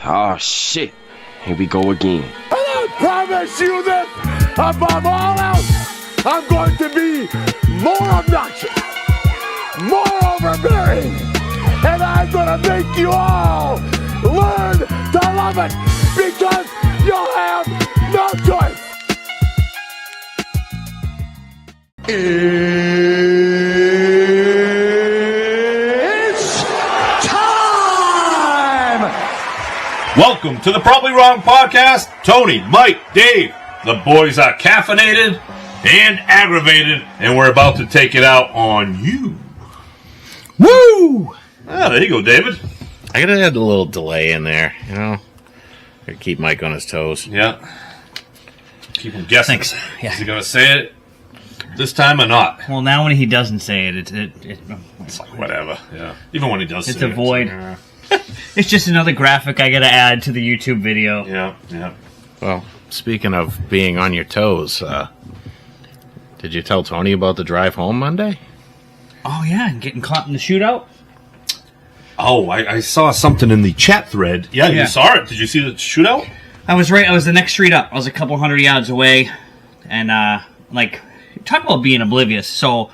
Oh, shit. Here we go again. And I promise you this, above all else, I'm going to be more obnoxious, more overbearing, and I'm going to make you all learn to love it because you'll have no choice. It's time! Welcome to the Probably Wrong Podcast. Tony, Mike, Dave. The boys are caffeinated and aggravated, and we're about to take it out on you. Woo! Ah, there you go, David. I gotta add a little delay in there, you know? Gotta keep Mike on his toes. Yeah. Keep him guessing. Thanks. Yeah. Is he going to say it this time or not? Well, now when he doesn't say it, It's like whatever. Yeah. Even when he does it's say a it. void. Yeah. It's just another graphic I gotta add to the YouTube video. Yeah. Yeah. Well, speaking of being on your toes, did you tell Tony about the drive home Monday? Oh yeah, and getting caught in the shootout. Oh, I saw something in the chat thread. Yeah, Yeah. you saw it. Did you see the shootout? I was right. I was the next street up. I was a couple hundred yards away, and talk about being oblivious. So,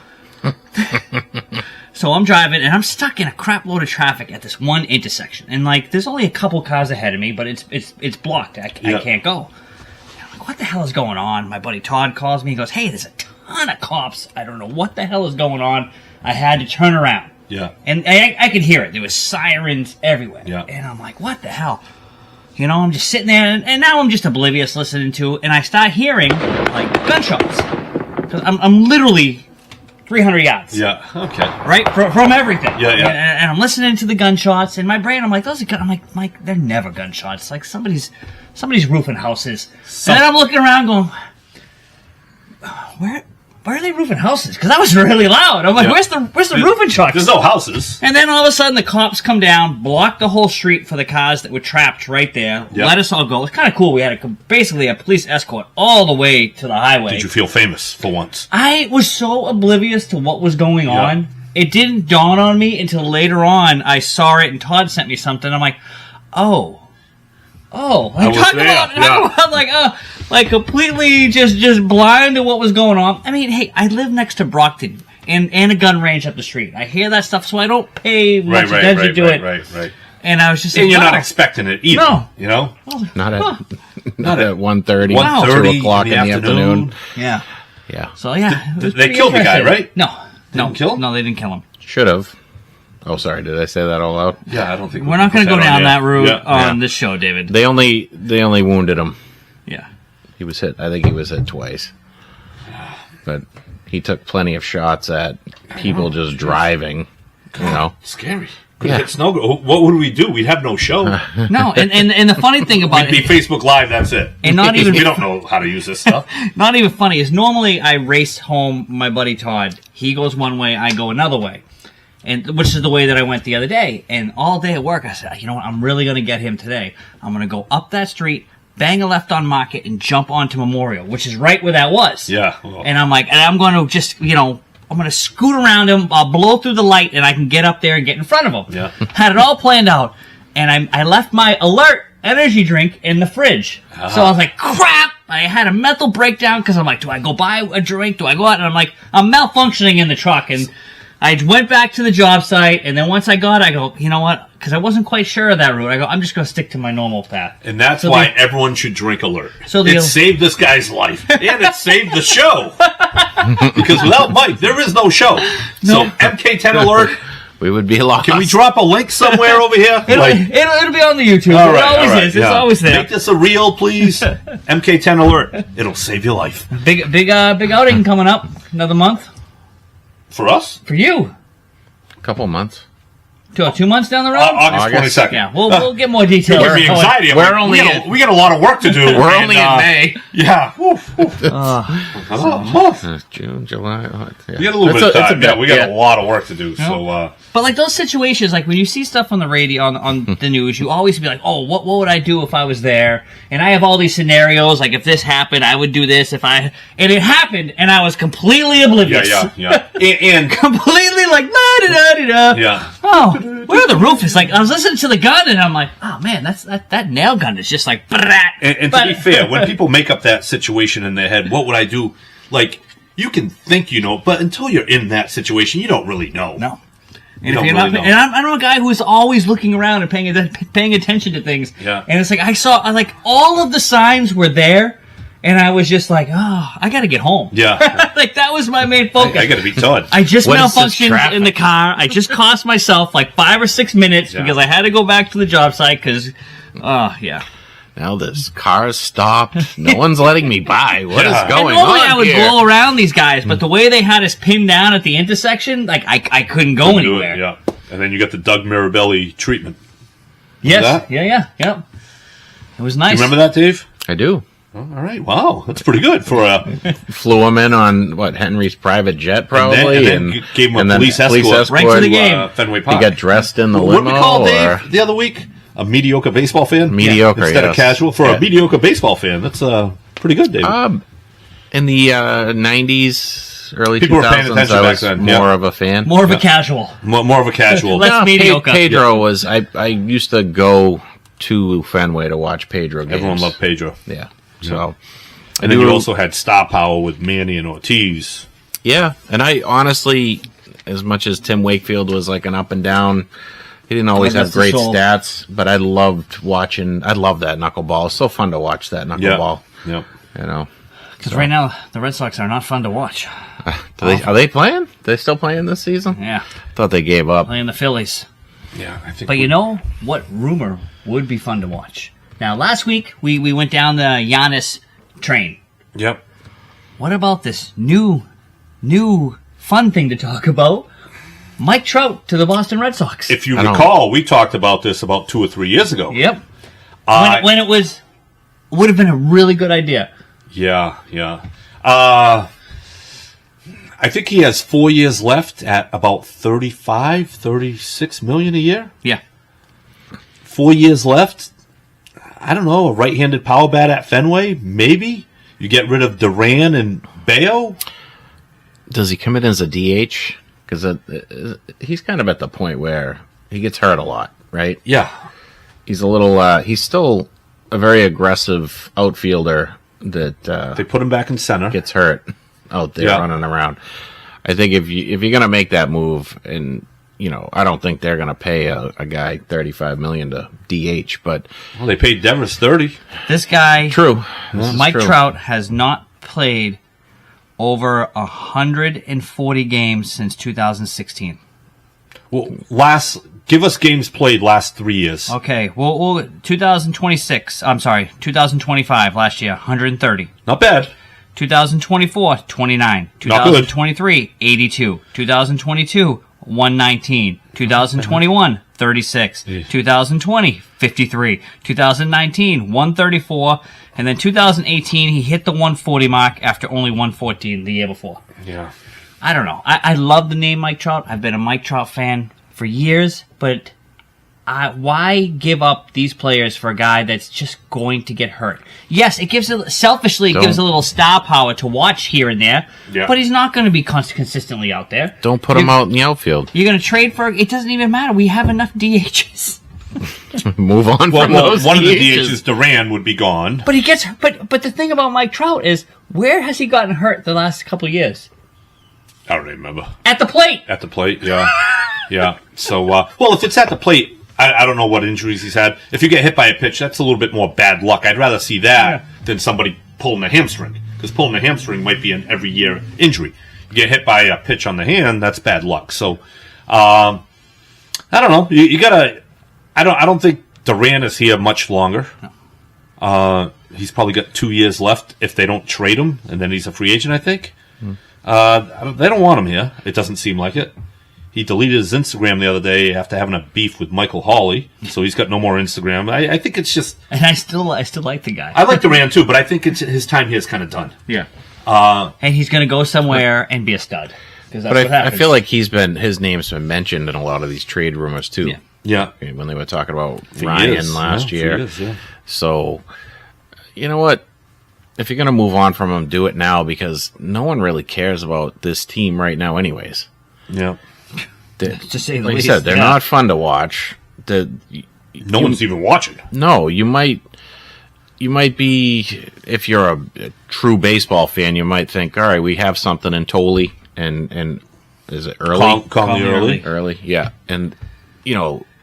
so I'm driving, and I'm stuck in a crap load of traffic at this one intersection, and there's only a couple cars ahead of me, but it's blocked. I can't go. I'm like, what the hell is going on? My buddy Todd calls me. He goes, "Hey, there's a ton of cops. I don't know what the hell is going on." I had to turn around. Yeah. And I could hear it. There was sirens everywhere. Yeah. And I'm like, what the hell? You know, I'm just sitting there, and now I'm just oblivious listening to, and I start hearing, gunshots. Because I'm literally 300 yards. Yeah. Okay. Right? From everything. Yeah, yeah. And I'm listening to the gunshots, and my brain, I'm like, those are I'm like, Mike, they're never gunshots. Like, somebody's roofing houses. And then I'm looking around going, where are they roofing houses? Because that was really loud. I'm like, Yeah. where's the roofing trucks? There's no houses. And then all of a sudden, the cops come down, block the whole street for the cars that were trapped right there. Yep. Let us all go. It's kind of cool. We had basically a police escort all the way to the highway. Did you feel famous for once? I was so oblivious to what was going Yeah. on. It didn't dawn on me until later on. I saw it, and Todd sent me something. I'm like, oh. I was there. Like completely just blind to what was going on. I mean, hey, I live next to Brockton and a gun range up the street. I hear that stuff, so I don't pay much attention to it. Right. And I was just And like, you're wow. not expecting it either. No. You know? Not at Huh. not at 1:30, 1:30 2 o'clock in the afternoon. Yeah. Yeah, So yeah, it was They pretty killed the guy, interesting. right? No, kill him? No, they didn't kill him. should have. Oh, sorry, did I say that all out? Yeah, I don't think We're not going to go down that route on Yeah. this show, David. They only wounded him. Yeah. He was hit. I think he was hit twice. But he took plenty of shots at people just driving. You know. Scary. Could Yeah. hit snow. What would we do? We'd have no show. No, and the funny thing about We'd be it, Facebook Live. That's it. And not even- we don't know how to use this stuff. not even funny, is normally I race home my buddy Todd. He goes one way, I go another way. And which is the way that I went the other day. And all day at work, I said, you know what, I'm really going to get him today. I'm going to go up that street, bang a left on Market, and jump onto Memorial, which is right where that was. Yeah. Well, And I'm like, and I'm going to just, I'm going to scoot around him, I'll blow through the light, and I can get up there and get in front of him. Yeah. Had it all planned out. And I left my Alert energy drink in the fridge. So I was like, crap! I had a mental breakdown because I'm like, do I go buy a drink? Do I go out? And I'm like, I'm malfunctioning in the truck. And I went back to the job site, and then once I got it, I go, you know what? Because I wasn't quite sure of that route. I go, I'm just going to stick to my normal path. and that's So why everyone should drink Alert. So it saved this guy's life, and it saved the show. Because without Mike, there is no show. So MK10 Alert. We would be lost. Can we drop a link somewhere over here? It'll be on the YouTube. All It right, always all right, is. yeah. It's always there. Make this a reel, please. MK10 Alert. It'll save your life. Big outing coming up. Another month. For us? For you. Couple months. 2 months down the road? August 22nd. Yeah, we'll get more details. Give me anxiety. We're only we got a lot of work to do. We're and, only in May. Yeah. June, July. We got a little bit of time. Yeah, we got a lot of work to do. Yeah. So, But like those situations, like when you see stuff on the radio, on the news, you always be like, oh, what would I do if I was there? And I have all these scenarios, like if this happened, I would do this. And it happened, and I was completely oblivious. yeah. And Completely like, la-da-da-da-da. yeah. Oh, where the roof is like, I was listening to the gun and I'm like, oh man, that nail gun is just like, And to be fair, when people make up that situation in their head, what would I do? Like, you can think you know, but until you're in that situation, you don't really know. No. You don't really know. And I'm a guy who's always looking around and paying attention to things. Yeah. And it's like, I saw, like, all of the signs were there, and I was just like, oh, I gotta get home. Yeah. Like, that was my main focus. I gotta be done. I just What is this malfunctioned traffic? in the car. I just cost myself like 5 or 6 minutes Yeah. because I had to go back to the job site because, yeah. Now this car's stopped. No one's letting me by. What is Yeah. going And normally on I would here? blow around these guys, but the way they had us pinned down at the intersection, like I couldn't go Do anywhere. it, yeah. And then you got the Doug Mirabelli treatment. Yes, that? yeah. It was nice. You remember that, Dave? I do. Oh, all right. Wow, that's pretty good for a. Flew him in on Henry's private jet, probably, and then gave him a police escort. Right to the game. Fenway He Park. got dressed in the What did we limo, call or Dave the other week? A mediocre baseball fan? Mediocre, Instead of yes. casual. For Yeah. a mediocre baseball fan, that's pretty good, Dave. in the '90s, early People were paying 2000s, attention I back was then, more yeah. of a fan. More of a casual. More of a casual. Let's- No, mediocre. Pedro was. I used to go to Fenway to watch Pedro games. Everyone loved Pedro. Yeah. So. And then I you do- also had star power with Manny and Ortiz. Yeah, and I honestly, as much as Tim Wakefield was like an up and down, he didn't always God have rest his great soul. stats, but I loved watching. I love that knuckleball. It's so fun to watch that knuckleball. Yeah. You know, Because right now, the Red Sox are not fun to watch. are they playing? Are they still playing this season? Yeah. Thought they gave up. Playing the Phillies. Yeah, I think. But you know what rumor would be fun to watch? Now, last week, we went down the Giannis train. Yep. What about this new fun thing to talk about? Mike Trout to the Boston Red Sox. If you I don't- recall, we talked about this about 2 or 3 years ago. Yep. Uh, When it would have been a really good idea. Yeah. I think he has 4 years left at about 35, 36 million a year. Yeah. 4 years left. I don't know, a right-handed power bat at Fenway, maybe. You get rid of Duran and Bayo. Does he come in as a DH? Because he's kind of at the point where he gets hurt a lot, right? Yeah. He's a little. He's still a very aggressive outfielder that They put him back in center. gets hurt out there Yeah. running around. I think if you're gonna make that move, and I don't think they're gonna pay a guy $35 million to DH, but Well, they paid Devers 30. This guy, true. This is Mike true. Trout, has not played over 140 games since 2016. Well, give us games played last 3 years. Okay, well, 2026. I'm sorry, 2025 last year, 130. Not bad. 2024, 29. Not good. 2023, 82. 2022, 119. 2021, 36. 2020, 53. 2019, 134. And then 2018, he hit the 140 mark after only 114 the year before. Yeah. I don't know. I love the name Mike Trout. I've been a Mike Trout fan for years, but why give up these players for a guy that's just going to get hurt? Yes, it gives selfishly it gives a little star power to watch here and there, Yeah. but he's not going to be consistently out there. Don't put him out in the outfield. You're going to trade for it doesn't even matter. We have enough DHs. Move on Well, from those. one of the DHs. DHs, Duran, would be gone. But he gets but the thing about Mike Trout is where has he gotten hurt the last couple of years? I don't remember. At the plate. At the plate, yeah. Yeah. So, well, if it's at the plate, I don't know what injuries he's had. If you get hit by a pitch, that's a little bit more bad luck. I'd rather see that than somebody pulling a hamstring. Because pulling a hamstring might be an every year injury. You get hit by a pitch on the hand, that's bad luck. So, I don't know. You gotta. I don't think Duran is here much longer. He's probably got 2 years left if they don't trade him, and then he's a free agent, I think. They don't want him here. It doesn't seem like it. He deleted his Instagram the other day after having a beef with Michael Hawley, so he's got no more Instagram. I think it's just. And I still like the guy. I like Duran too, but I think his time here is kind of done. Yeah. And he's going to go somewhere and be a stud. Because that's But what I happens. feel like his name's been mentioned in a lot of these trade rumors too. Yeah. Yeah. When they were talking about For Ryan years. last Yeah, for year. years, yeah. So, you know what? If you're going to move on from him, do it now because no one really cares about this team right now anyways. Yeah. To say the like you least. said, they're not fun to watch. No one's even watching. No, you might be, if you're a true baseball fan, you might think, all right, we have something in Tolley and is it early? Call me early. Early, yeah. And,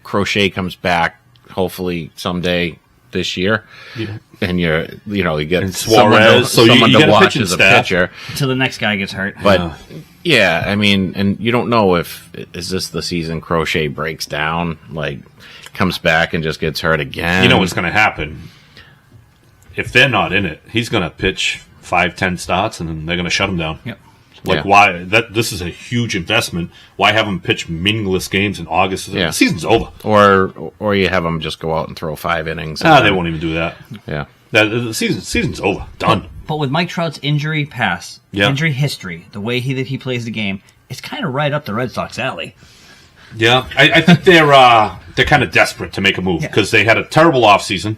Crochet comes back hopefully someday this year. Yeah. And you get and Suarez, someone you to get watch as a pitcher. Until the next guy gets hurt. But, yeah, I mean, and you don't know is this the season Crochet breaks down, like comes back and just gets hurt again. You know what's going to happen? If they're not in it, he's going to pitch 5-10 starts, and then they're going to shut him down. Yep. Why? This is a huge investment. Why have him pitch meaningless games in August? Yeah. The season's over. Or you have him just go out and throw 5 innings. They won't even do that. Yeah. The season's over. Done. But with Mike Trout's injury past, injury history, the way that he plays the game, it's kind of right up the Red Sox alley. Yeah, I think they're kind of desperate to make a move because they had a terrible offseason.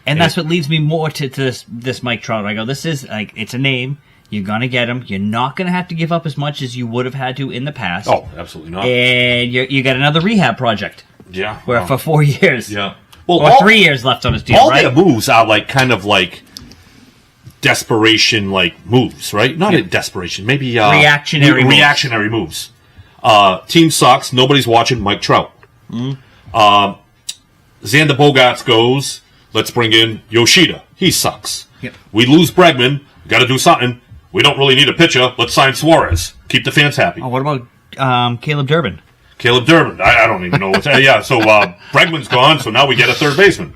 And that's what leads me more to this Mike Trout. I go, this is it's a name. You're going to get him. You're not going to have to give up as much as you would have had to in the past. Oh, absolutely not. And you got another rehab project. Yeah. Where for 4 years. Yeah. Well, or 3 years left on his deal, all right? their moves are kind of desperation moves, right? Not in desperation. Maybe reactionary moves. Team sucks. Nobody's watching Mike Trout. Mm-hmm. Xander Bogaerts goes, let's bring in Yoshida. He sucks. Yep. We lose Bregman. Got to do something. We don't really need a pitcher. Let's sign Suarez. Keep the fans happy. Oh, what about Caleb Durbin? Caleb Durbin. I don't even know what's... yeah, so Bregman's gone, so now we get a third baseman.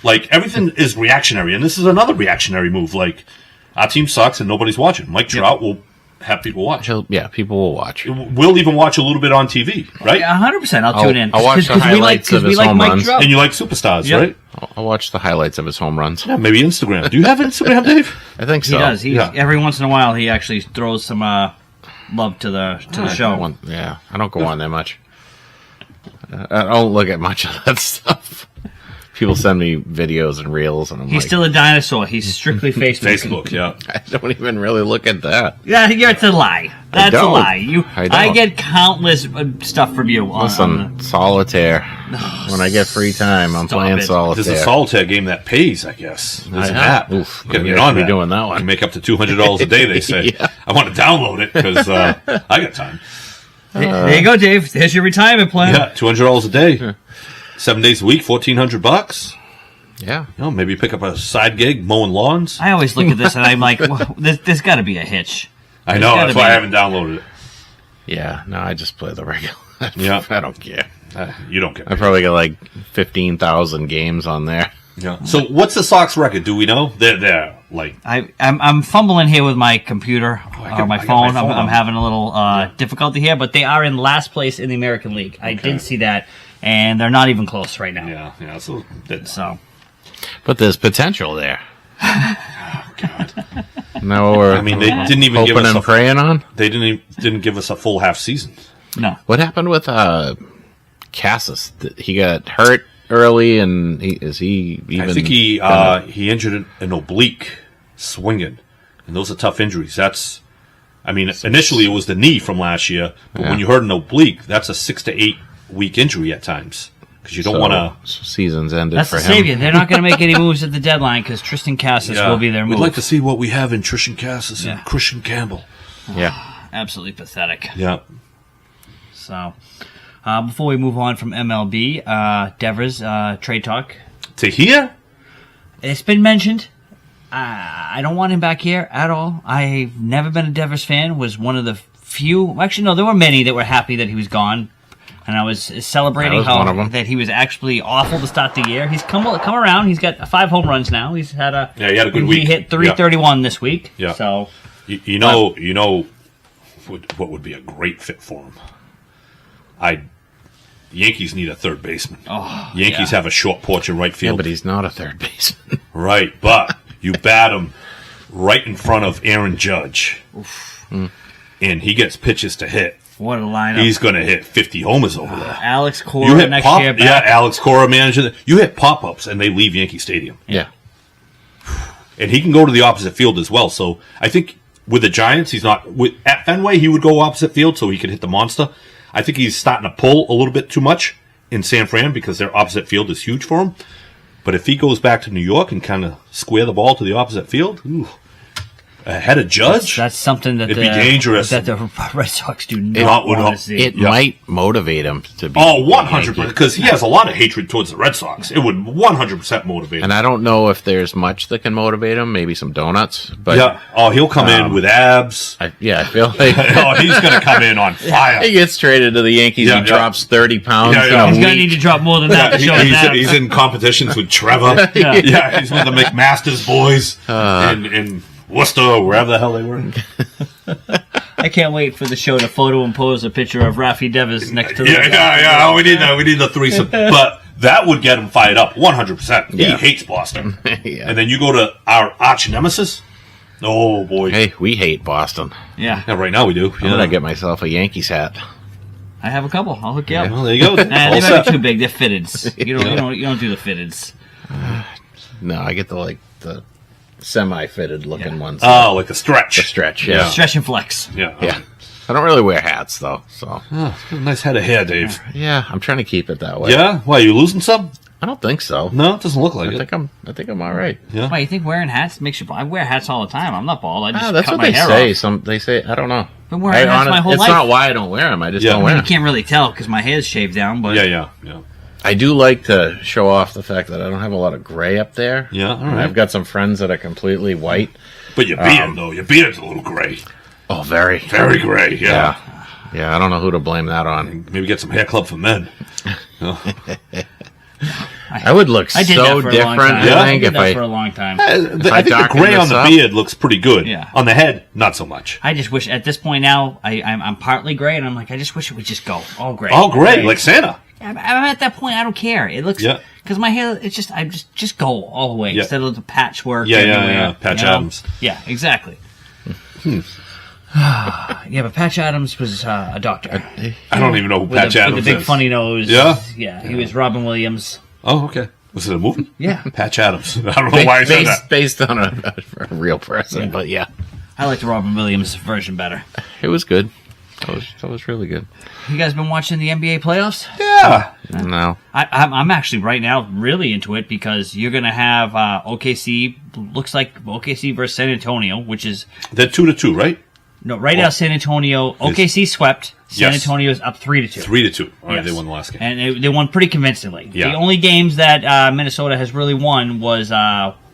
Everything is reactionary, and this is another reactionary move. Our team sucks, and nobody's watching. Mike Trout will have people watch. People will watch. We'll even watch a little bit on TV, right? Yeah, 100%. I'll tune in. I'll watch the highlights of his home runs. And you like superstars, right? I'll watch the highlights of his home runs. Yeah, maybe Instagram. Do you have Instagram, Dave? I think so. He does. Every once in a while, he actually throws some love to the show. I don't go on there much. I don't look at much of that stuff. People send me videos and reels, and he's still a dinosaur. He's strictly Facebook. Facebook, yeah. I don't even really look at that. Yeah, it's a lie. That's a lie. I get countless stuff from you. Listen, solitaire. When I get free time, I'm playing solitaire. There's a solitaire game that pays, I guess. There's an app. Oof, you get on that. Doing that one. You make up to $200 a day, they say. I want to download it because I got time. There you go, Dave. There's your retirement plan. Yeah, $200 a day. 7 days a week, $1,400. Yeah. Maybe pick up a side gig mowing lawns. I always look at this and I'm like, well, there's got to be a hitch. I know. That's why I haven't downloaded it. Yeah. No, I just play the regular. Yeah. I don't care. You don't care. I probably got 15,000 games on there. Yeah. So what's the Sox record? Do we know? They're I'm fumbling here with my computer or my phone. I'm having a little difficulty here, but they are in last place in the American League. I did see that. And they're not even close right now. Yeah. So. But there's potential there. Oh, God. No, they didn't even give us praying on. They didn't give us a full half season. No. What happened with Cassis? He got hurt early, and is he even? I think he injured an oblique swinging, and those are tough injuries. Initially it was the knee from last year, but when you hurt an oblique, that's a 6 to 8 week injury at times because you don't want to. Season's ended that's for the him. savior. They're not going to make any moves at the deadline because Tristan Cassis will be their move. We'd like to see what we have in Tristan Cassis and Christian Campbell. Yeah, absolutely pathetic. Yeah. So, before we move on from MLB, Devers trade talk. To here, it's been mentioned. I don't want him back here at all. I've never been a Devers fan. Was one of the few. Actually, no, there were many that were happy that he was gone. And I was celebrating that he was actually awful to start the year. He's come around. He's got 5 home runs now. He's had he had a good week. He hit 331 this week. Yeah. So you know what would be a great fit for him. The Yankees need a third baseman. Yankees have a short porch in right field. Yeah, but he's not a third baseman. Right, but you bat him right in front of Aaron Judge, and he gets pitches to hit. What a lineup. He's going to hit 50 homers over there. Alex Cora next year back. Yeah, Alex Cora manager. You hit pop-ups, and they leave Yankee Stadium. Yeah. And he can go to the opposite field as well. So I think with the Giants, he's not... At Fenway, he would go opposite field so he could hit the monster. I think he's starting to pull a little bit too much in San Fran because their opposite field is huge for him. But if he goes back to New York and kind of square the ball to the opposite field, ahead of Judge, that's something that it'd be dangerous. That the Red Sox do not want to see. It might motivate him to be. 100%, because he has a lot of hatred towards the Red Sox. It would 100% motivate him. And I don't know if there's much that can motivate him. Maybe some donuts. But he'll come in with abs. I feel like He's going to come in on fire. he gets traded to the Yankees. He drops 30 pounds. He's going to need to drop more than that. He's in competitions with Trevor. He's with the McMaster's boys in Worcester or wherever the hell they were. I can't wait for the show to photo impose a picture of Rafi Devers next to the We need the threesome. But that would get him fired up 100%. He hates Boston. And then you go to our arch nemesis. Oh boy. Hey, we hate Boston. Yeah. Right now we do. I'm gonna get myself a Yankees hat. I have a couple. I'll hook you up. Well, there you go. They might be too big. They're fitteds. You don't do the fitteds. No, I get the semi-fitted looking ones. Oh, like the stretch. The stretch, yeah. Stretch and flex. Yeah. I don't really wear hats though, so. Nice head of hair, Dave. Yeah, I'm trying to keep it that way. Yeah? Why, are you losing some? I don't think so. No, it doesn't look like I think I'm all right. Yeah. Why, you think wearing hats makes you bald? I wear hats all the time. I'm not bald. I just That's cut what my they hair say. off. They say, I don't know. Been wearing hats my whole life. It's not why I don't wear them. I just don't wear You them. can't really tell because my hair's shaved down. But Yeah. I do like to show off the fact that I don't have a lot of gray up there. Yeah, all right. I've got some friends that are completely white. But your beard, though. Your beard's a little gray. Oh, very. Very gray, Yeah, I don't know who to blame that on. Maybe get some hair club for men. I would look I did that so for a long different, time. I I think, did if that for a long time. I think the darken gray on this the up- beard looks pretty good. Yeah. On the head, not so much. I just wish at this point now I'm partly gray, and I'm like, I just wish it would just go all gray. All gray, like Santa. I'm at that point. I don't care. It looks because my hair. It's just go all the way instead of the patchwork. Yeah. Patch Adams. Yeah, exactly. But Patch Adams was a doctor. I don't even know who Patch Adams with the big is. funny nose. Yeah? Yeah. He was Robin Williams. Oh, okay. Was it a movie? Yeah. Patch Adams. I don't know why I said that. Based on a real person, but yeah. I like the Robin Williams version better. It was good. That was really good. You guys been watching the NBA playoffs? Yeah. No. I'm actually right now really into it because you're going to have OKC. Looks like OKC versus San Antonio, which is They're 2-2, right? no right now. San Antonio OKC swept. San Yes. Antonio's up 3-2. 3-2. All right, Yes. they won the last game. And they won pretty convincingly. Yeah. The only games that Minnesota has really won was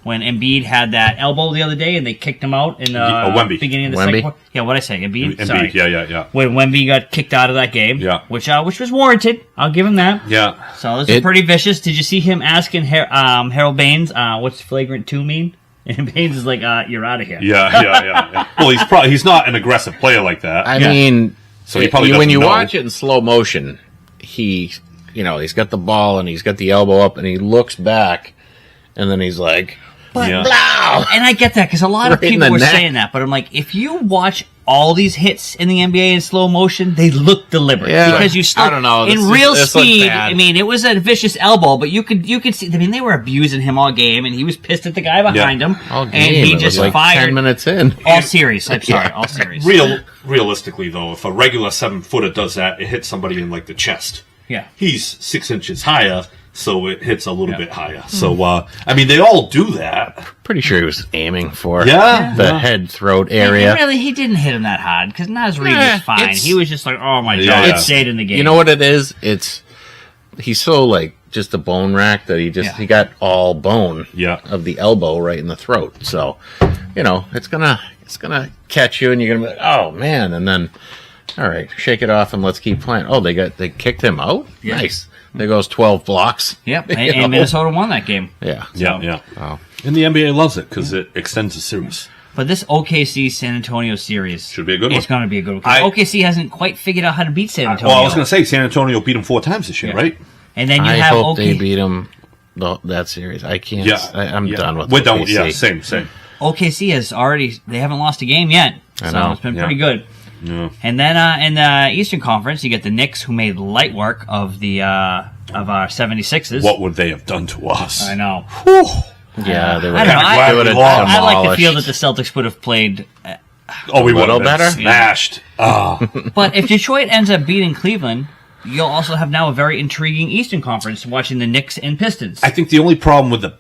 when Embiid had that elbow the other day and they kicked him out in the Wemby. beginning of the Wemby? second quarter. Yeah, what'd I say? Embiid? Sorry. Yeah. When Wemby got kicked out of that game. Yeah. Which was warranted. I'll give him that. Yeah. So this is pretty vicious. Did you see him asking Harold Baines, what's flagrant 2 mean? And Baines is like, you're out of here. Yeah. Well, he's not an aggressive player like that. I mean, So he probably when doesn't you know. watch it in slow motion, he's got the ball and he's got the elbow up and he looks back and then he's like, But, Yeah. And I get that because a lot of Right in people the were neck. saying that, but I'm like, if you watch all these hits in the NBA in slow motion, they look deliberate Yeah. because you still I don't know. in This real looked speed. bad. I mean, it was a vicious elbow, but you could see. I mean, they were abusing him all game, and he was pissed at the guy behind him, all and game, he it just was like fired 10 minutes in. all series. I'm sorry, all series. Realistically, though, if a regular 7-footer does that, it hits somebody in like the chest. Yeah. He's 6 inches higher, so it hits a little bit higher. So, I mean, they all do that. Pretty sure he was aiming for Yeah. the head throat area. He didn't hit him that hard because Naz Reid was fine. it's- He was just like, oh my Yeah, god, yeah. it stayed in the game. You know what it is? He's so like just a bone rack that he got all bone Yeah. of the elbow right in the throat. So, it's gonna catch you and you're gonna be like, oh man, and then all right, shake it off and let's keep playing. Oh, they kicked him out? Yeah. Nice. There goes 12 blocks. Yep, You and know? Minnesota won that game. Yeah. Yeah. Oh. And the NBA loves it because it extends the series. But this OKC San Antonio series Should be a good one. It's going to be a good one. 'Cause OKC hasn't quite figured out how to beat San Antonio. Well, I was going to say San Antonio beat them 4 times this year, Yeah. right? And then you I have hope they OKC. beat him that series. I can't. Yeah. I'm done with We're done with OKC. same. OKC has they haven't lost a game yet. I So know. it's been Yeah. pretty good. Yeah. And then in the Eastern Conference, you get the Knicks, who made light work of our 76ers. What would they have done to us? I know. Yeah, they were I don't know. glad they would we have lost. I like to feel that demolished. the Celtics would have played Oh, we would little have been better? smashed. Oh. But if Detroit ends up beating Cleveland, you'll also have now a very intriguing Eastern Conference watching the Knicks and Pistons. I think the only problem with the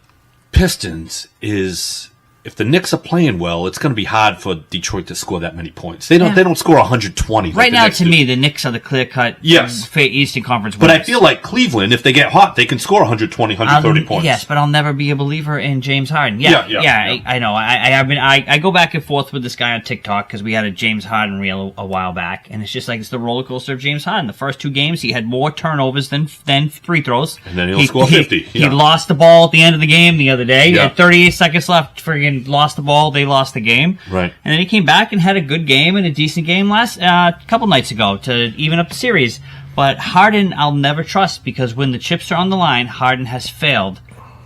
Pistons is if the Knicks are playing well, it's going to be hard for Detroit to score that many points. They don't score 120. Right now, to me, the Knicks are the clear-cut Eastern Conference winners. But I feel like Cleveland, if they get hot, they can score 120, 130 points. Yes, but I'll never be a believer in James Harden. Yeah. I know. I go back and forth with this guy on TikTok because we had a James Harden reel a while back, and it's just like it's the roller coaster of James Harden. The first 2 games, he had more turnovers than free throws. And then he'll score 50. He lost the ball at the end of the game the other day. Yeah. He had 38 seconds left. Friggin' lost the ball. They lost the game. Right. And then he came back and had a good game and a decent game last couple nights ago to even up the series. But Harden, I'll never trust because when the chips are on the line, Harden has failed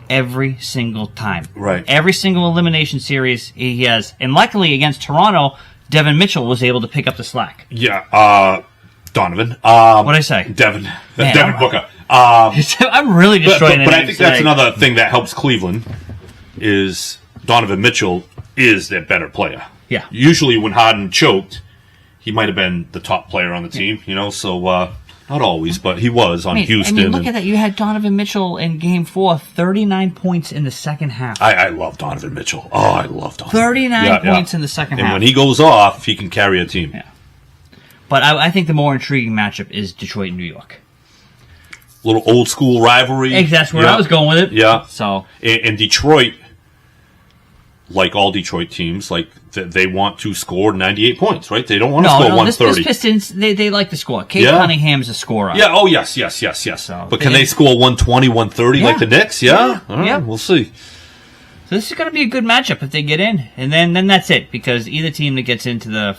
every single time. Right. Every single elimination series he has. And luckily against Toronto, Devin Mitchell was able to pick up the slack. Yeah. Donovan. What'd I say? Devin. Man, Devin Booker. I'm really destroying But I think that's another thing that helps Cleveland is Donovan Mitchell is their better player. Yeah. Usually when Harden choked, he might have been the top player on the team, so not always, but he was on Houston. I mean, look at that. You had Donovan Mitchell in Game 4, 39 points in the second half. I love Donovan Mitchell. Oh, I love Donovan. 39 points in the second half. And when he goes off, he can carry a team. Yeah. But I think the more intriguing matchup is Detroit and New York. Little old school rivalry. That's where I was going with it. Yeah. So and Detroit, like all Detroit teams, like they want to score 98 points, right? They don't want to score 130. This Pistons, they like to score. Cade Cunningham's a scorer. Yeah, oh, yes. So but can they score 120, 130 like the Knicks? Yeah? All right, we'll see. So this is going to be a good matchup if they get in. And then that's it, because either team that gets into the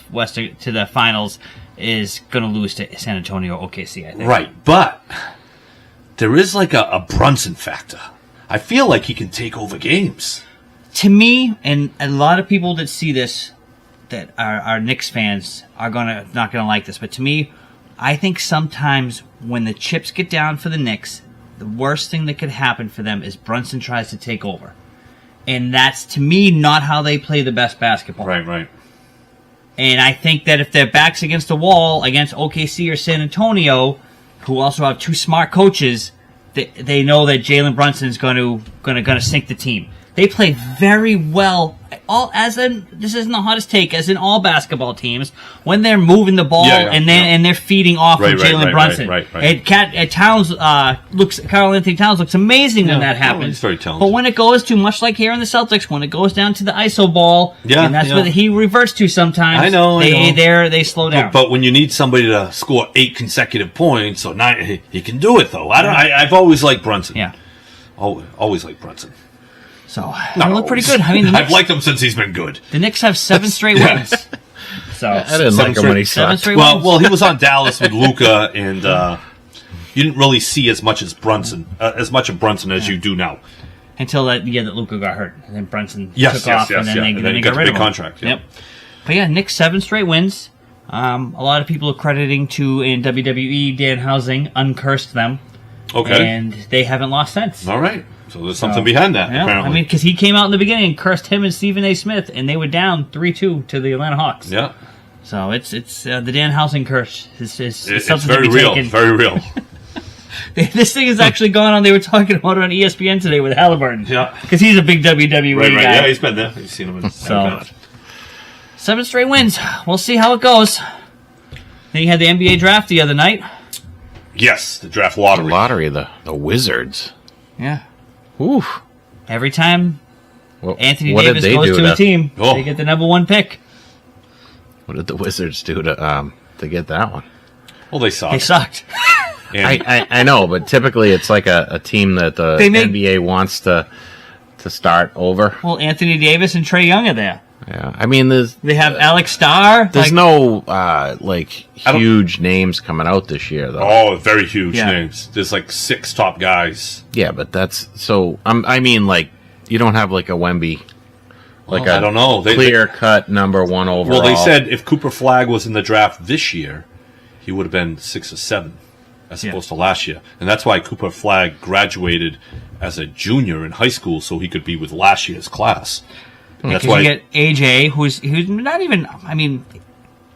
to the finals is going to lose to San Antonio or OKC, I think. Right, but there is like a Brunson factor. I feel like he can take over games. To me, and a lot of people that see this, that are Knicks fans, are not gonna like this. But to me, I think sometimes when the chips get down for the Knicks, the worst thing that could happen for them is Brunson tries to take over, and that's to me not how they play the best basketball. Right. And I think that if their back's against the wall against OKC or San Antonio, who also have 2 smart coaches, they know that Jalen Brunson is going to sink the team. They play very well. This isn't the hottest take, as in all basketball teams, when they're moving the ball and they're feeding off of Jalen Brunson. Right. Karl Anthony Towns looks amazing when that happens. He's very talented. But when it goes to, much like here in the Celtics, when it goes down to the ISO ball, and that's what he reverts to sometimes. I know. They slow down. But when you need somebody to score 8 consecutive points or 9, he can do it though. I've always liked Brunson. Yeah. Always liked Brunson. So, they look pretty good. I mean, I've liked him since he's been good. The Knicks have 7 straight wins. So I didn't like him when he sucked. Well, he was on Dallas with Luka, and you didn't really see as much of Brunson as you do now. Until that Luka got hurt, and then Brunson took off, and then they got rid of him. Contract. Yep. But yeah, Knicks 7 straight wins. A lot of people are crediting in WWE Danhausen uncursed them. Okay. And they haven't lost since. All right. So there's something behind that, apparently. I mean, because he came out in the beginning and cursed him and Stephen A. Smith, and they were down 3-2 to the Atlanta Hawks. Yeah. So it's the Danhausen curse. It's very real. Very real. This thing has actually gone on. They were talking about it on ESPN today with Halliburton. Yeah. Because he's a big WWE guy. Yeah, he's been there. You've seen him in so 7 straight wins. We'll see how it goes. Then you had the NBA draft the other night. Yes, the draft lottery. The Wizards. Yeah. Oof. Every time Anthony what Davis did they goes do to a team, they get the number 1 pick. What did the Wizards do to get that one? Well, they sucked. They sucked. I know, but typically it's like a team that the NBA wants to start over. Well, Anthony Davis and Trae Young are there. Yeah, I mean, they have Alex Starr. There's no huge names coming out this year, though. Oh, very huge names. There's 6 top guys. Yeah, but that's so. I mean, you don't have a Wemby, I don't know, clear cut number 1 overall. Well, they said if Cooper Flagg was in the draft this year, he would have been 6 or 7, as opposed to last year, and that's why Cooper Flagg graduated as a junior in high school so he could be with last year's class. That's Because why you get AJ, who's not even. I mean,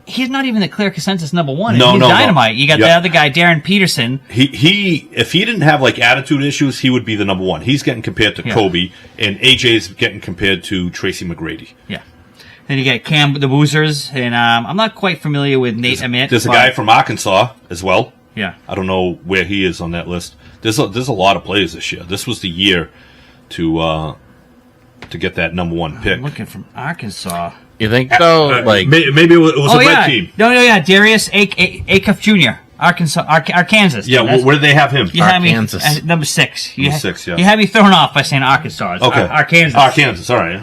he's not even the clear consensus number one. No, he's no, no. dynamite. You got the other guy, Darren Peterson. he if he didn't have like attitude issues, he would be the number one. He's getting compared to Kobe, and AJ's getting compared to Tracy McGrady. Yeah. Then you get Cam the Boozers, and I'm not quite familiar with Nate Emmett. There's a guy from Arkansas as well. Yeah. I don't know where he is on that list. There's a lot of players this year. This was the year to get that number one pick. I'm looking from Arkansas. You think though? Like maybe it was a red team. No, Darius Acuff Jr., Arkansas. Yeah, where did they have him? You had me Arkansas. number 6. Number 6, yeah. You had me thrown off by saying Arkansas. It's Okay. Arkansas. Arkansas, all right.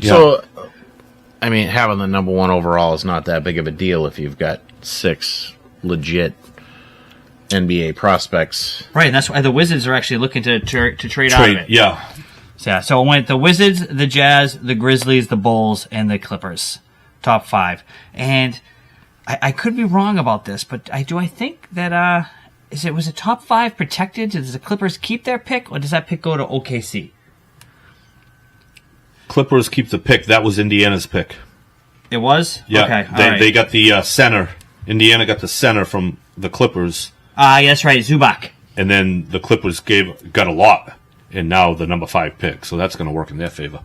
So, I mean, having the number one overall is not that big of a deal if you've got 6 legit NBA prospects. Right, and that's why the Wizards are actually looking to trade out of it. Yeah. So it went the Wizards, the Jazz, the Grizzlies, the Bulls, and the Clippers. Top 5. And I could be wrong about this, but I think that was a top 5 protected? Does the Clippers keep their pick, or does that pick go to OKC? Clippers keep the pick. That was Indiana's pick. It was? Yeah. Okay. They got the center. Indiana got the center from the Clippers. Yeah, that's right, Zubac. And then the Clippers got a lot, and now the number 5 pick. So that's going to work in their favor.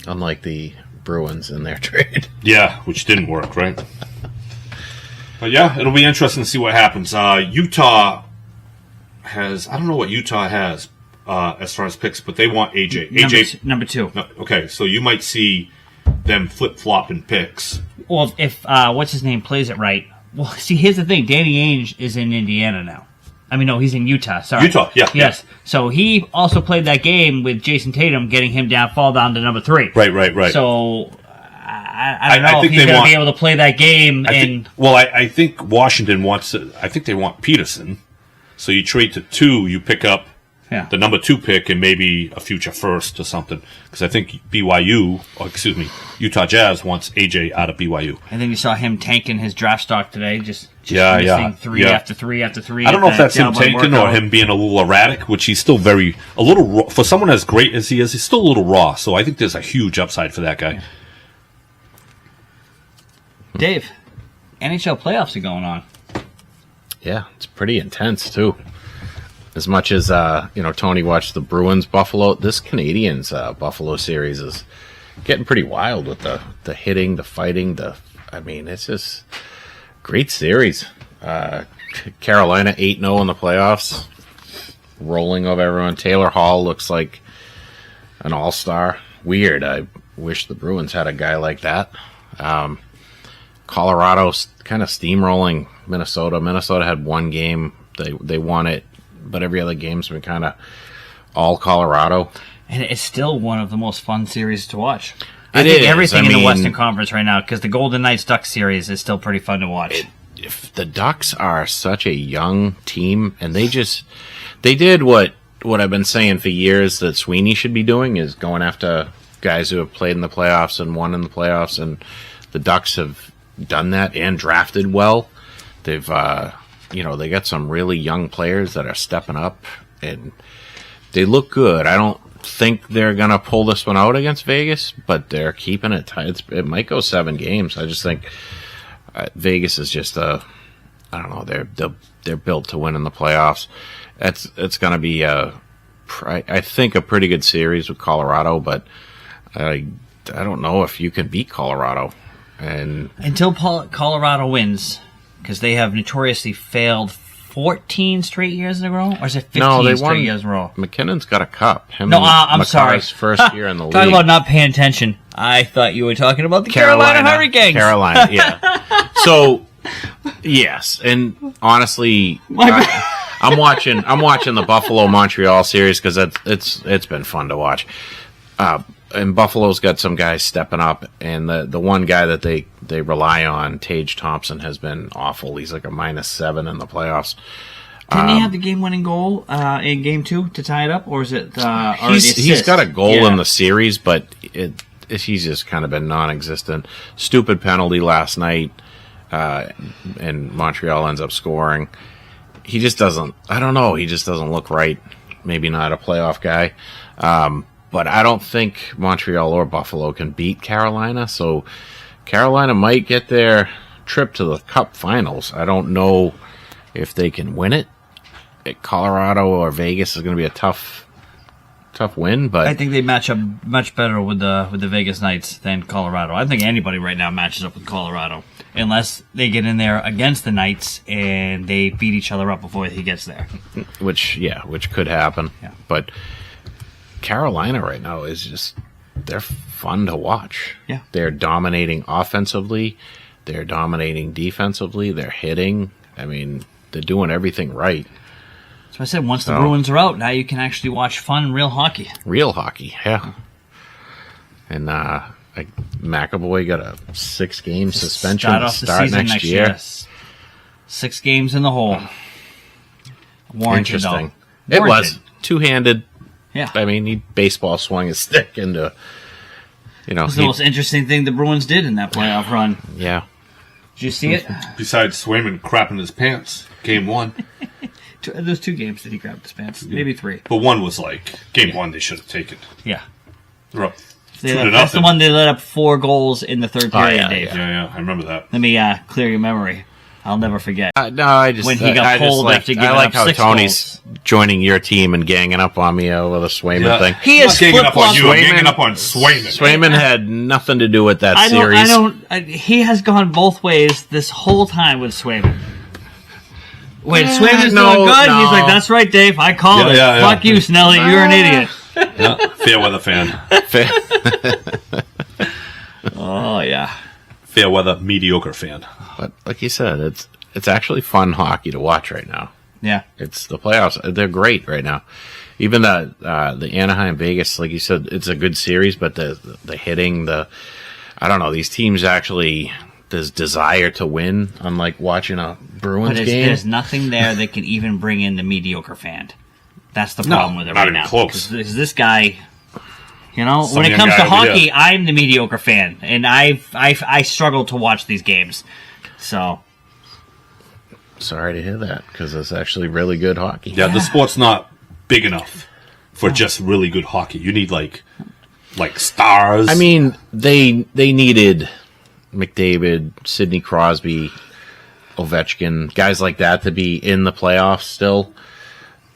Unlike the Bruins in their trade. Yeah, which didn't work, right? But yeah, it'll be interesting to see what happens. Utah has, I don't know what Utah has as far as picks, but they want AJ. Number 2. Okay, so you might see them flip-flopping picks. Well, if what's his name plays it right. Well, see, here's the thing. Danny Ainge is in Indiana now. I mean, no, he's in Utah. Sorry. Utah, yeah. Yes. Yeah. So he also played that game with Jason Tatum, getting him fall down to number 3. Right. So I don't know I if he's going to be able to play that game. I think Washington wants to. I think they want Peterson. So you trade to 2, you pick up the number 2 pick and maybe a future first or something. Because I think Utah Jazz wants AJ out of BYU. And then you saw him tanking his draft stock today, just missing 3 after 3 after 3. I don't know if that's him tanking or him being a little erratic, which he's still a little raw. For someone as great as he is, he's still a little raw. So I think there's a huge upside for that guy. Yeah. Dave, NHL playoffs are going on. Yeah, it's pretty intense too. As much as Tony watched the Bruins Buffalo, this Canadiens Buffalo series is getting pretty wild with the hitting, the fighting, it's just great series. Carolina 8-0 in the playoffs, rolling over everyone. Taylor Hall looks like an all-star. Weird. I wish the Bruins had a guy like that. Colorado's kind of steamrolling Minnesota. Minnesota had one game. They won it, but every other game's been kind of all Colorado. And it's still one of the most fun series to watch. I think everything in the Western Conference right now, because the Golden Knights Ducks series is still pretty fun to watch. If the Ducks are such a young team, and they did what I've been saying for years that Sweeney should be doing, is going after guys who have played in the playoffs and won in the playoffs, and the Ducks have done that and drafted well. They've they got some really young players that are stepping up, and they look good. I don't think they're going to pull this one out against Vegas, but they're keeping it tight. It might go 7 games. I just think Vegas is just they're built to win in the playoffs. It's going to be I think a pretty good series with Colorado, but I don't know if you can beat Colorado. And until Colorado wins, because they have notoriously failed 14 straight years in a row, or is it 15 straight years in a row? McKinnon's got a cup. I'm sorry. First year in the league. Talking about not paying attention. I thought you were talking about the Carolina Hurricanes. Carolina, yeah. So, yes, and honestly, I'm watching the Buffalo Montreal series because it's been fun to watch. And Buffalo's got some guys stepping up, and the one guy that they rely on, Tage Thompson, has been awful. He's like a -7 in the playoffs. Didn't he have the game-winning goal in Game 2 to tie it up, or is it? He's got a goal in the series, but he's just kind of been non-existent. Stupid penalty last night, and Montreal ends up scoring. He just doesn't. I don't know. He just doesn't look right. maybe not a playoff guy. But I don't think Montreal or Buffalo can beat Carolina, so Carolina might get their trip to the Cup Finals. I don't know if they can win it. Colorado or Vegas is going to be a tough win, but I think they match up much better with the Vegas Knights than Colorado. I think anybody right now matches up with Colorado, unless they get in there against the Knights and they beat each other up before he gets there. which could happen. Yeah. But Carolina right now is just, they're fun to watch. Yeah. They're dominating offensively, they're dominating defensively, they're hitting. I mean, they're doing everything right. So I said, once the Bruins are out, now you can actually watch fun, real hockey. Real hockey, yeah. And McAvoy got a 6-game suspension to start next year. Yes. 6 games in the hole. Warranted, Interesting. though. It was Warranted. two-handed. Yeah. I mean, he baseball swung his stick into, It was the most interesting thing the Bruins did in that playoff run. yeah. Did you see it? Besides Swayman crapping his pants, game 1. There's 2 games that he grabbed his pants. Maybe 3. But one was like, game 1 they should have taken. Yeah. They're up That's the one they let up 4 goals in the third period, yeah, Dave. Yeah, I remember that. Let me clear your memory. I'll never forget. No, I just When he got I just pulled like, after giving I like up how 6 Tony's joining your team and ganging up on me over the Swayman thing. He is ganging up on flip-flopped. you. I'm ganging up on Swayman. Swayman had nothing to do with that I series. don't. He has gone both ways this whole time with Swayman. When Swayman's no, doing good, no. he's like, "That's right, Dave. I called it. Yeah, yeah. Fuck you, Snelly. You're an idiot." Yeah, fair weather fan. Oh yeah. Fair weather mediocre fan. But like you said, it's actually fun hockey to watch right now. Yeah. It's the playoffs. They're great right now. Even the Anaheim Vegas, like you said, it's a good series, but the hitting, I don't know, these teams actually, there's desire to win, unlike watching a Bruins But game. there's nothing there that can even bring in the mediocre fan. That's the problem with it not right even now. close. Because this guy, Some when it young comes to guy over hockey, here. I'm the mediocre fan, and I struggle to watch these games. So Sorry to hear that, because it's actually really good hockey. Yeah, the sport's not big enough for just really good hockey. You need like stars. I mean, they needed McDavid, Sidney Crosby, Ovechkin, guys like that to be in the playoffs still.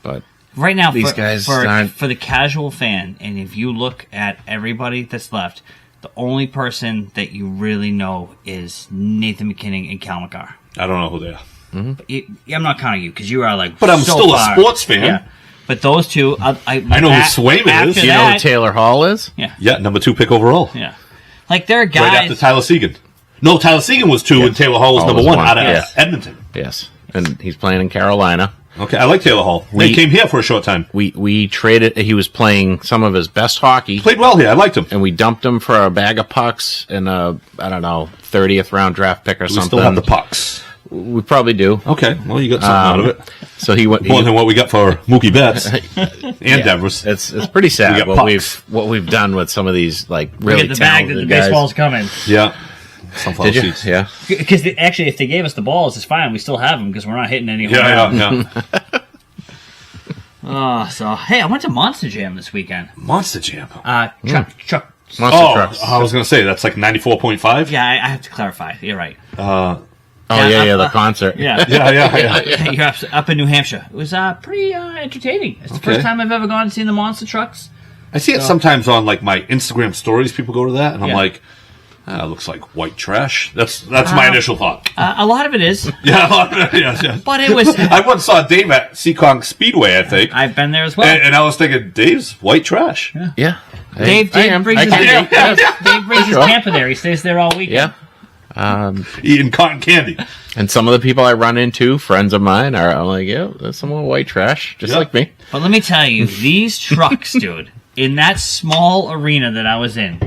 But right now, These guys aren't- for the casual fan, and if you look at everybody that's left, the only person that you really know is Nathan McKinnon and Cal McCarr. I don't know who they are. I'm not counting you because you are like. But I'm so still far. a sports fan. Yeah. But those two, I know who Swayman is. you know who Taylor Hall is? Yeah, Yeah, number 2 pick overall. yeah. Like there are Right guys. after Tyler Seguin. No, Tyler Seguin was 2 and Taylor Hall was Hall number was 1 one, out of yeah. Edmonton. Yes. And he's playing in Carolina. Okay, I like Taylor Hall. They We- came here for a short time. We traded, he was playing some of his best hockey, Played well here. I liked him. and we dumped him for a bag of pucks and a, I don't know, 30th round draft pick or We something. still have the pucks. We probably do. Okay, well, you got something out of it. So he went. More than what we got for Mookie Betts and Devers. It's pretty We sad got pucks. what we've done with some of these like Look really at the bag that talented the guys. baseball's coming. Yeah. Sunflower Did you? seeds. Yeah. Because actually, if they gave us the balls, it's fine. We still have them because we're not hitting any home Yeah, runs. yeah. So hey, I went to Monster Jam this weekend. Monster Jam. Chuck. Monster Oh, trucks. I was going to say, that's like 94.5? Yeah, I have to clarify. You're right. The concert. Yeah. Yeah. You're up in New Hampshire. It was pretty entertaining. It's the Okay. first time I've ever gone and seen the monster trucks. I see it sometimes on like my Instagram stories. People go to that, and I'm Yeah. like, it looks like white trash. That's my initial thought. A lot of it is, Yeah. but it was. I once saw Dave at Seekonk Speedway, I think, I've been there as well. and I was thinking, Dave's white trash. Yeah. Dave brings his camper there. He stays there all weekend. Yeah. Eating cotton candy. And some of the people I run into, friends of mine, I'm like, yeah, there's some more white trash, just Yeah. like me. But let me tell you, these trucks, dude, in that small arena that I was in,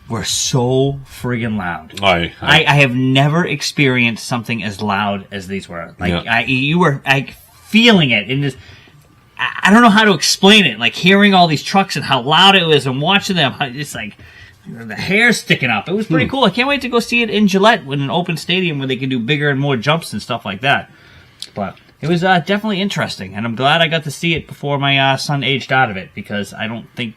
were so friggin' loud. I I have never experienced something as loud as these were. Like Yeah. you were like feeling it in this. I don't know how to explain it. Like hearing all these trucks and how loud it was, and watching them, it's like the hair sticking up. It was pretty cool. I can't wait to go see it in Gillette in an open stadium where they can do bigger and more jumps and stuff like that. But It was definitely interesting, and I'm glad I got to see it before my son aged out of it, because I don't think,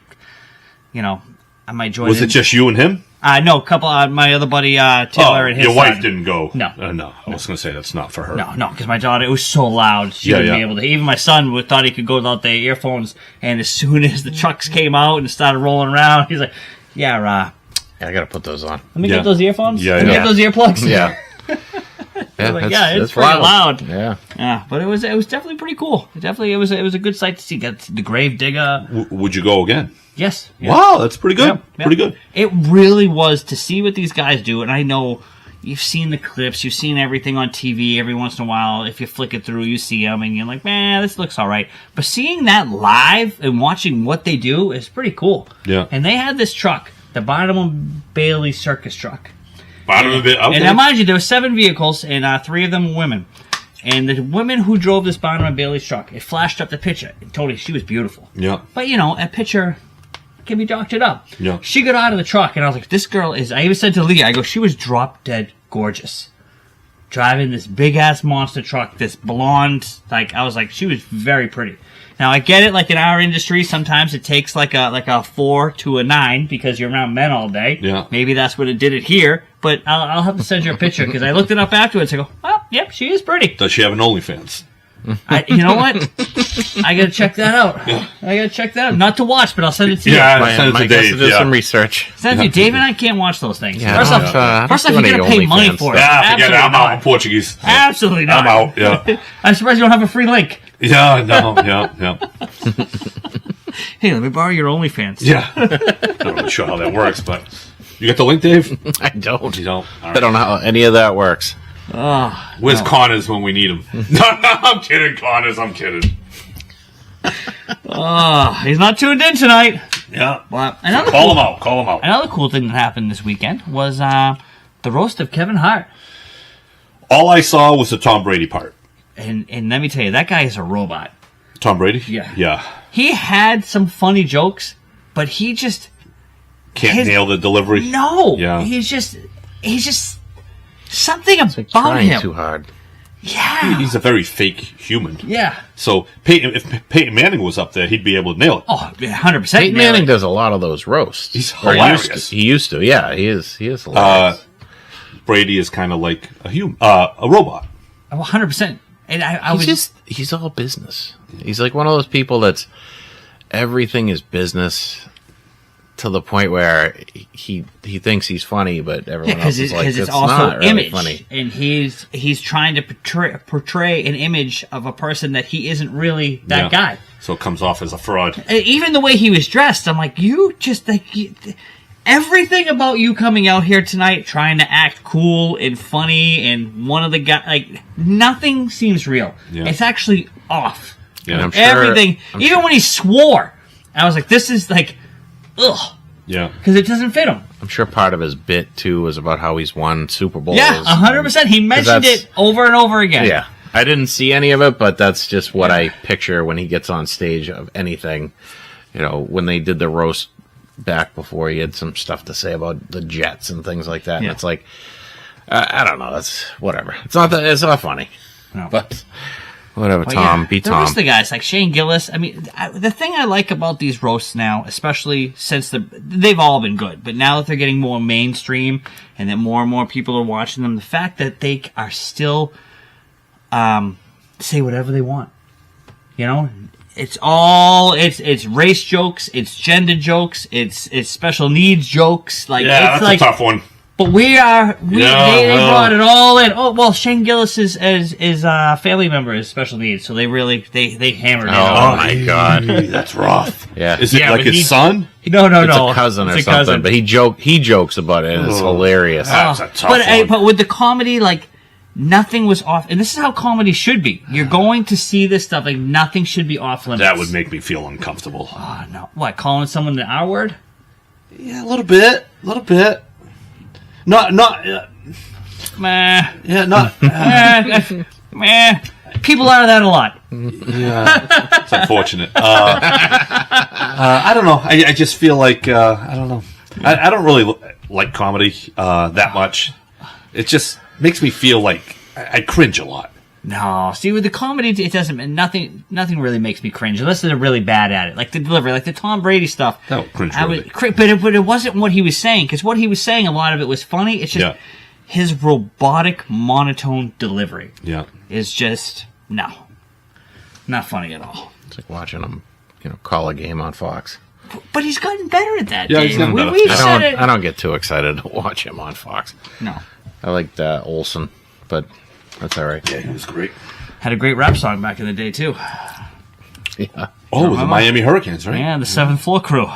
I might join. Was it just you and him? No, a couple. My other buddy Taylor and his your wife son. didn't go. No. No. I was going to say that's not for her. No, because my daughter, it was so loud, she wouldn't be able to. Even my son thought he could go without the earphones, and as soon as the trucks came out and started rolling around, he's like, yeah, I gotta put those on. let me get those earphones. Yeah, let me yeah. get those earplugs. Yeah. It's pretty loud. Yeah. Yeah, but it was definitely pretty cool. It was a good sight to see. Got the grave digger. Would you go again? Yes. Yeah. Wow, that's pretty good. Yep. Pretty good. It really was, to see what these guys do, and I know you've seen the clips, you've seen everything on TV. Every once in a while, if you flick it through, you see them, and you're like, man, this looks all right. But seeing that live and watching what they do is pretty cool. Yeah. And they had this truck, the Barnum Bailey circus truck. Bottom of it. Okay. And now, mind you, there were 7 vehicles, and 3 of them were women. And the women who drove this Barnum Bailey's truck, it flashed up the picture. And totally, she was beautiful. Yeah. But, a picture can be doctored up. Yeah. She got out of the truck, and I was like, this girl is... I even said to Leah, I go, she was drop-dead gorgeous. Driving this big-ass monster truck, this blonde... I was like, she was very pretty. Now, I get it, in our industry, sometimes it takes like a 4 to a 9 because you're around men all day. Yeah. Maybe that's what it did it here, but I'll have to send you a picture, because I looked it up afterwards. I go, well, yep, she is pretty. Does she have an OnlyFans? You know what? I gotta check that out. Not to watch, but I'll send it to you. Yeah, send it to Mike has Dave. to do some research. Send it to you. Dave and I can't watch those things. Yeah, First I off, don't you do gotta any pay money OnlyFans for it. Yeah, forget it. Absolutely I'm out not. on Portuguese. Absolutely not. I'm out. Yeah. I'm surprised you don't have a free link. Yeah. No. Yeah. Hey, let me borrow your OnlyFans. Yeah. Not really sure how that works, but you got the link, Dave? I don't. You don't. All I right. don't know how any of that works. Where's Connors when we need him? No, I'm kidding, Connors. I'm kidding. He's not tuned in tonight. Yeah. Well, Call him out. Call him out. Another cool thing that happened this weekend was the roast of Kevin Hart. All I saw was the Tom Brady part. And let me tell you, that guy is a robot. Tom Brady? Yeah. Yeah. He had some funny jokes, but he just... Can't nail the delivery. No. Yeah. He's just something about Trying him. too hard. Yeah. He's a very fake human. Yeah. So if Peyton Manning was up there, he'd be able to nail it. Oh, 100%. Peyton Manning does a lot of those roasts. He's Or hilarious. He used to. Yeah, he is hilarious. Brady is kind of like a robot. 100%. And I was he's all business. He's like one of those people that's everything is business to the point where he thinks he's funny, but everyone else is like, it's it's also not really image, funny. and he's trying to portray an image of a person that he isn't really that guy. So it comes off as a fraud. Even the way he was dressed, I'm like, everything about you coming out here tonight trying to act cool and funny, and one of the guys, nothing seems real. Yeah. It's actually off. Yeah. And I'm sure, Everything, even when he swore, I was like, this is ugh, Yeah. because it doesn't fit him. I'm sure part of his bit too was about how he's won Super Bowls. Yeah, 100%. He mentioned that's- it over and over again. Yeah. I didn't see any of it, but that's just what I picture when he gets on stage of anything. When they did the roast back before, he had some stuff to say about the Jets and things like that. And Yeah. it's like, I don't know. That's whatever. It's not funny. No. But whatever, But Tom. yeah, Be the Tom. rest of the guys, like Shane Gillis, the thing I like about these roasts now, especially since they've all been good, but now that they're getting more mainstream and that more and more people are watching them, the fact that they are still say whatever they want. It's race jokes, it's gender jokes, it's special needs jokes. Yeah, that's a tough one. But they brought it all in. Oh well, Shane Gillis is family member is special needs, so they hammered it. Oh my God. That's rough. Yeah. Is it Yeah, like but his son? No, It's a cousin or It's a something, cousin. but he jokes about it, and it's hilarious. That's a tough one. But with the comedy, nothing was off, and this is how comedy should be. You're going to see this stuff, nothing should be off limits. That would make me feel uncomfortable. Oh no! What, calling someone the R word? Yeah, a little bit. Not. Meh. Yeah, not. Meh. People are that a lot. Yeah, it's unfortunate. I don't know. I just feel like I don't know. I don't really like comedy that much. It just makes me feel like I cringe a lot. No, see, with the comedy, it doesn't. Nothing really makes me cringe unless they're really bad at it, like the delivery, like the Tom Brady stuff. No, cringe. But it wasn't what he was saying, because what he was saying, a lot of it was funny. It's just his robotic, monotone delivery. Yeah, is just not funny at all. It's like watching him, call a game on Fox. But he's gotten better at that. Yeah, Dave. he's gotten better. I don't get too excited to watch him on Fox. No, I liked Olsen, but that's all right. yeah, he was great. had a great rap song back in the day too. Yeah. Oh, it was the Miami Hurricanes, right? Yeah, the Seventh Floor Crew.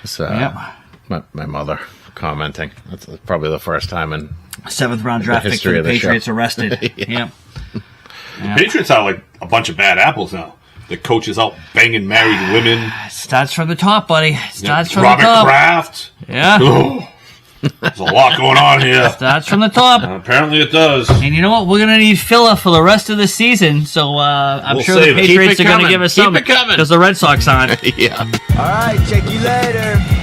It's, my mother commenting. That's probably the first time in Seventh round draft pick for the Patriots arrested. Yeah. The Patriots are like a bunch of bad apples now. The coach is out banging married women. Starts from the top, buddy. Starts from Robert the top. Kraft. Yeah. Oh, there's a lot going on here. Starts from the top. Apparently it does. And you know what? We're going to need filler for the rest of the season. So I'm We'll sure the save it. Patriots Keep are it going to coming. give us Keep some it coming. because the Red Sox aren't. Yeah. All right, check you later.